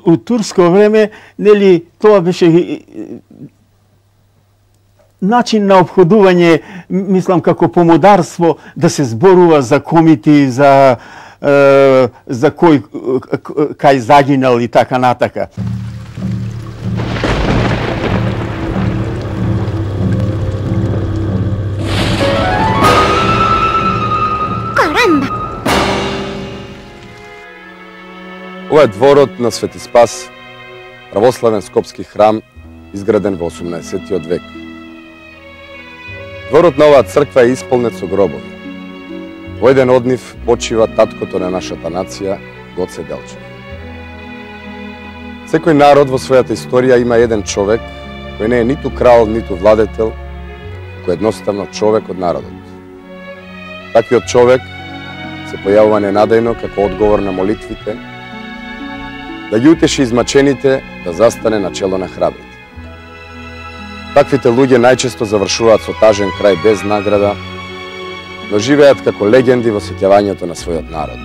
у турско време, нели, тоа беше начин на опходување, мислам, како помодарство, да се зборува за комити, за кој кај загинал и така натака. Ова е дворот на Свети Спас, православен скопски храм, изграден во 18 век. Дворот на оваа црква е исполнет со гробови. Во еден од нив почива таткото на нашата нација, Гоце Делчев. Секој народ во својата историја има еден човек кој не е ниту крал, ниту владетел, кој е едноставно човек од народот. Таквиот човек се појавува ненадејно како одговор на молитвите, да ги утеши измачените, да застане на чело на храбрите. Таквите луѓе најчесто завршуваат со тажен крај без награда, но живеат како легенди во сеќавањето на својот народ.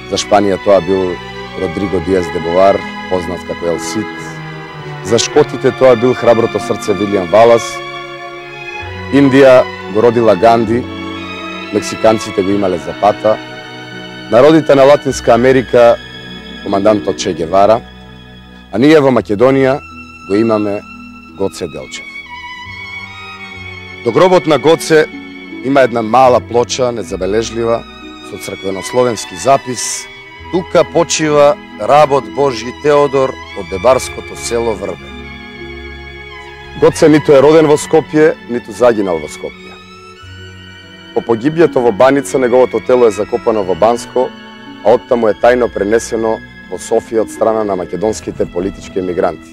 За Шпанија тоа бил Родриго Диас де Бовар, познат како Ел Сид. За шкотите тоа бил храброто срце Вилијам Валас. Индија го родила Ганди, мексиканците го имале Запата. Народите на Латинска Америка командантот Че Гевара, а ние во Македонија го имаме Гоце Делчев. До гробот на Гоце има една мала плоча, незабележлива, со црквенословенски запис: тука почива работ Божји Теодор од бебарското село Врбе. Гоце ниту е роден во Скопје, ниту загинал во Скопје. По погибјето во Баница неговото тело е закопано во Банско, а оттаму е тајно пренесено во Софија од страна на македонските политички емигранти.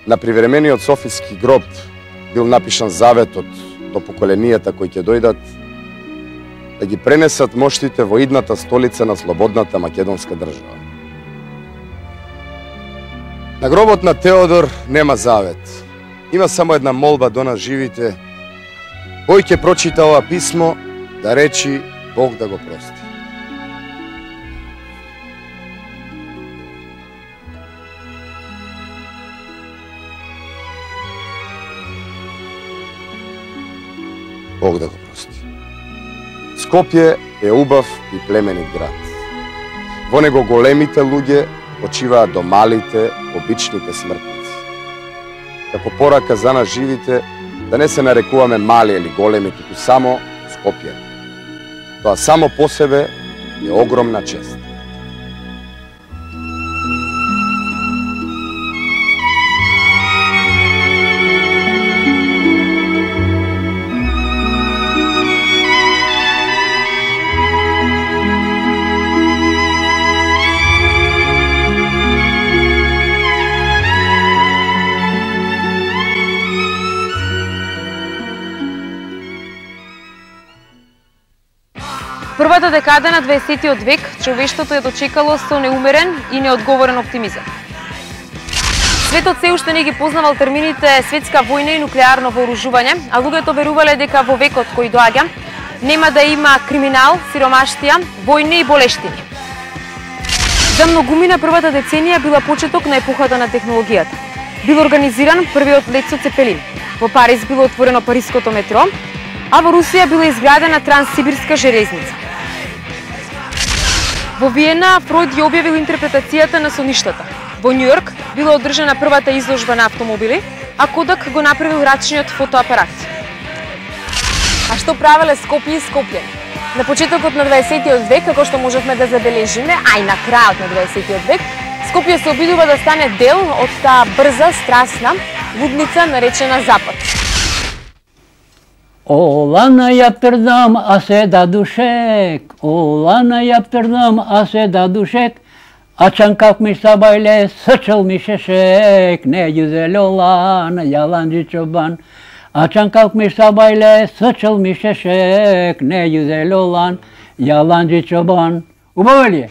На привремениот софиски гроб бил напишан заветот до поколенијата кои ќе дојдат да ги пренесат моштите во идната столица на слободната македонска држава. На гробот на Теодор нема завет. Има само една молба до нас живите. Кој ќе прочита ова писмо, да речи Бог да го прости. Бог да го прости. Скопје е убав и племенит град. Во него големите луѓе почиваат до малите, обичните смртници. Како порака за нас живите, да не се нарекуваме мали или големи, туку само Скопје. Тоа само по себе е огромна чест. Првата декада на 20 век човештвото ја дочекало со неумерен и неодговорен оптимизам. Светот се уште не ги познавал термините светска војна и нуклеарно вооружување, а луѓето верувале дека во векот кој доаѓа нема да има криминал, сиромаштија, војни и болештини. За многумина првата деценија била почеток на епохата на технологијата. Бил организиран првиот лет со цепелин. Во Париз било отворено париското метро, а во Русија била изградена транссибирска железница. Во Виена Фройд ја објавил интерпретацијата на соништата. Во Њујорк била одржана првата изложба на автомобили, а Кодак го направил рачниот фотоапарат. А што правеле Скопје и Скопјани? На почетокот на 20 век, како што можевме да забележиме, а и на крајот на 20 век, Скопје се обидува да стане дел од таа брза, страстна лудница наречена Запад. Олана яптырдым, аседа душек, олана яптырдым, аседа душек, ачан kalkmış sabahleyin sıçılmış eşek, ne güzel olan yalancı çoban. Açan kalkmış sabahleyin sıçılmış eşek, ne güzel olan yalancı çoban. Bu böyle.